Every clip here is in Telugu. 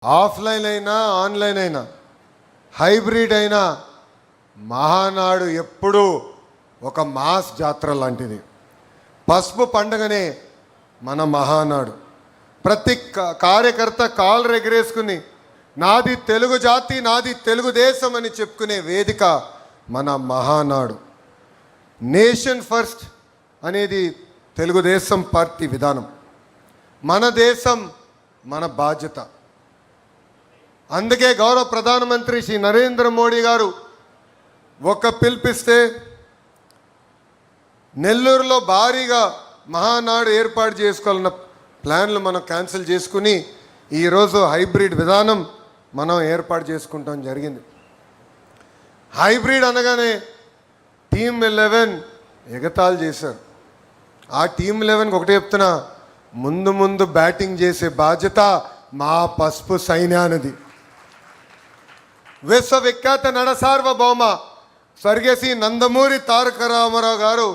ఆఫ్లైన్ అయినా ఆన్లైన్ అయినా హైబ్రిడ్ అయినా మహానాడు ఎప్పుడూ ఒక మాస్ జాతర లాంటిది. పసుపు పండుగనే మన మహానాడు. ప్రతి కార్యకర్త కాళ్ళు ఎగరేసుకుని నాది తెలుగు జాతి, నాది తెలుగుదేశం అని చెప్పుకునే వేదిక మన మహానాడు. నేషన్ ఫస్ట్ అనేది తెలుగుదేశం పార్టీ విధానం. మన దేశం మన బాధ్యత. అందుకే గౌరవ ప్రధానమంత్రి శ్రీ నరేంద్ర మోడీ గారు ఒక పిలిపిస్తే నెల్లూరులో భారీగా మహానాడు ఏర్పాటు చేసుకోవాలన్న ప్లాన్లు మనం క్యాన్సిల్ చేసుకుని ఈరోజు హైబ్రిడ్ విధానం మనం ఏర్పాటు చేసుకుంటాం జరిగింది. హైబ్రిడ్ అనగానే టీమ్ 11 ఎగతాళి చేశారు. ఆ టీమ్ 11కి ఒకటే చెప్తున్నా, ముందు బ్యాటింగ్ చేసే బాధ్యత మా పసుపు సైన్యానిది. విశ్వవిఖ్యాత నడసార్వభౌమ స్వర్గశ్రీ నందమూరి తారక రామారావు గారు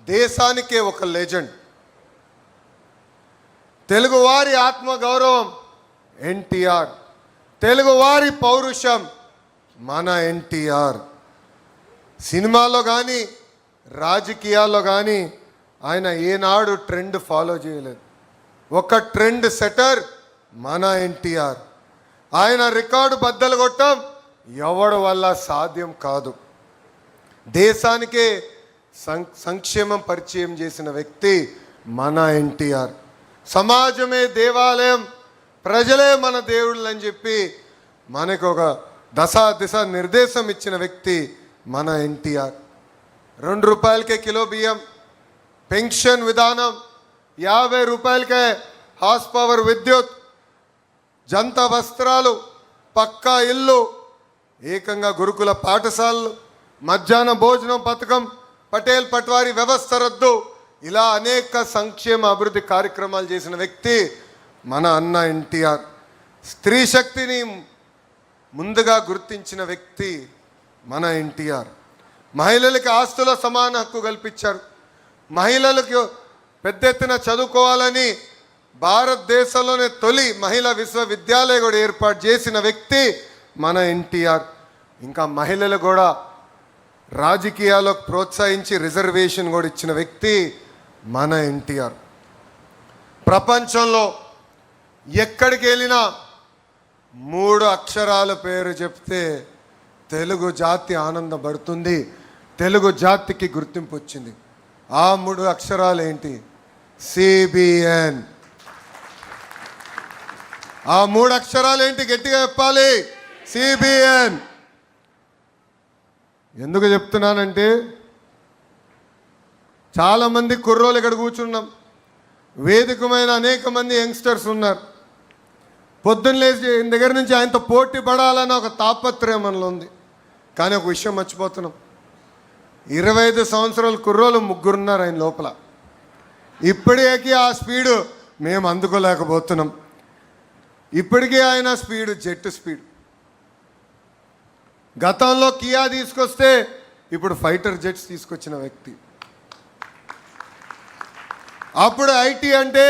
దేశానికే ఒక లెజెండ్. తెలుగువారి ఆత్మగౌరవం ఎన్టీఆర్, తెలుగువారి పౌరుషం మన ఎన్టీఆర్. సినిమాలో కానీ రాజకీయాల్లో కానీ ఆయన ఏనాడు ట్రెండ్ ఫాలో చేయలేదు. ఒక ట్రెండ్ సెటర్ మన ఎన్టీఆర్. ఆయన రికార్డు బద్దలు కొట్టం ఎవడి వల్ల సాధ్యం కాదు. దేశానికే సంక్షేమం పరిచయం చేసిన వ్యక్తి మన ఎన్టీఆర్. సమాజమే దేవాలయం, ప్రజలే మన దేవుళ్ళు అని చెప్పి మనకు ఒక దిశ నిర్దేశం ఇచ్చిన వ్యక్తి మన ఎన్టీఆర్. 2 రూపాయలకే కిలో బియ్యం, పెన్షన్ విధానం, 50 రూపాయలకే హార్స్ పవర్ విద్యుత్, జంత వస్త్రాలు, పక్కా ఇల్లు, ఏకంగా గురుకుల పాఠశాలలు, మధ్యాహ్న భోజనం పథకం, పటేల్ పట్వారీ వ్యవస్థ రద్దు, ఇలా అనేక సంక్షేమ అభివృద్ధి కార్యక్రమాలు చేసిన వ్యక్తి మన అన్న ఎన్టీఆర్. స్త్రీ శక్తిని ముందుగా గుర్తించిన వ్యక్తి మన ఎన్టీఆర్. మహిళలకి ఆస్తుల సమాన హక్కు కల్పించారు. మహిళలకు పెద్ద ఎత్తున చదువుకోవాలని భారతదేశంలోనే తొలి మహిళా విశ్వవిద్యాలయం కూడా ఏర్పాటు చేసిన వ్యక్తి మన ఎన్టీఆర్. ఇంకా మహిళలు కూడా రాజకీయాలకు ప్రోత్సహించి రిజర్వేషన్ కూడా ఇచ్చిన వ్యక్తి మన ఎన్టీఆర్. ప్రపంచంలో ఎక్కడికి వెళ్ళినా 3 అక్షరాల పేరు చెప్తే తెలుగు జాతి ఆనందపడుతుంది, తెలుగు జాతికి గుర్తింపు వచ్చింది. ఆ 3 అక్షరాలు ఏంటి? సిబిఎన్. ఆ 3 అక్షరాలు ఏంటి? గట్టిగా చెప్పాలి, సిబిఎన్. ఎందుకు చెప్తున్నానంటే చాలామంది కుర్రోలు ఇక్కడ కూర్చున్నాం, వేదికమైన అనేక మంది యంగ్స్టర్స్ ఉన్నారు. పొద్దున్న లేచి దగ్గర నుంచి ఆయనతో పోటీ పడాలన్న ఒక తాపత్రయం మనలో ఉంది. కానీ ఒక విషయం మర్చిపోతున్నాం, 25 సంవత్సరాల కుర్రోలు 3 ఉన్నారు ఆయన లోపల. ఇప్పటికీ ఆ స్పీడు మేము అందుకోలేకపోతున్నాం. ఇప్పటికీ ఆయన స్పీడు జెట్ స్పీడ్. గతంలో కియా తీసుకొస్తే ఇప్పుడు ఫైటర్ జెట్స్ తీసుకొచ్చిన వ్యక్తి. అప్పుడు ఐటీ అంటే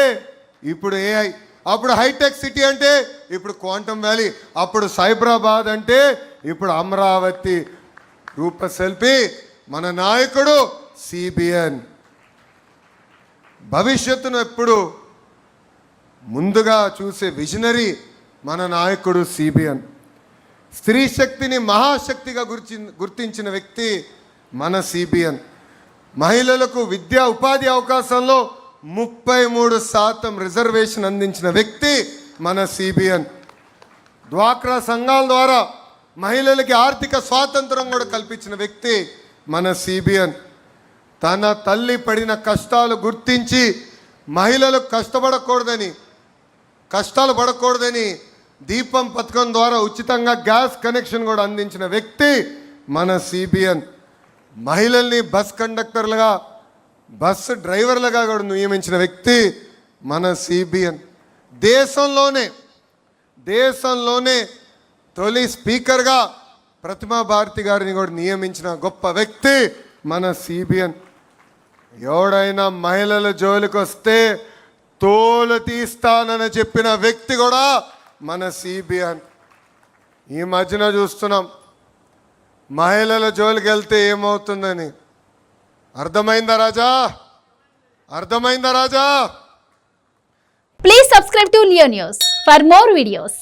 ఇప్పుడు ఏఐ, అప్పుడు హైటెక్ సిటీ అంటే ఇప్పుడు క్వాంటమ్ వ్యాలీ, అప్పుడు సైబరాబాద్ అంటే ఇప్పుడు అమరావతి రూపశిల్పి మన నాయకుడు సిబిఎన్. భవిష్యత్తును ఎప్పుడు ముందుగా చూసే విజనరీ మన నాయకుడు సిబిఎన్. స్త్రీ శక్తిని మహాశక్తిగా గుర్తించిన వ్యక్తి మన సిబిఎన్. మహిళలకు విద్యా ఉపాధి అవకాశాల్లో 33% రిజర్వేషన్ అందించిన వ్యక్తి మన సిబిఎన్. డ్వాక్రా సంఘాల ద్వారా మహిళలకి ఆర్థిక స్వాతంత్రం కూడా కల్పించిన వ్యక్తి మన సిబిఎన్. తన తల్లి పడిన కష్టాలు గుర్తించి మహిళలు కష్టాలు పడకూడదని దీపం పథకం ద్వారా ఉచితంగా గ్యాస్ కనెక్షన్ కూడా అందించిన వ్యక్తి మన సిబిఎన్. మహిళల్ని బస్ కండక్టర్లుగా, బస్సు డ్రైవర్లుగా కూడా నియమించిన వ్యక్తి మన సిబిఎన్. దేశంలోనే తొలి స్పీకర్గా ప్రతిమా భారతి గారిని కూడా నియమించిన గొప్ప వ్యక్తి మన సిబిఎన్. ఎవడైనా మహిళల జోలికి వస్తే తోలు తీస్తానని చెప్పిన వ్యక్తి కూడా మన సిబిఎన్. ఈ మధ్యన చూస్తున్నాం మహిళల జోలికి వెళ్తే ఏమవుతుందని. అర్థమైందా రాజా? అర్థమైందా రాజా? Please subscribe to Leo News for more videos.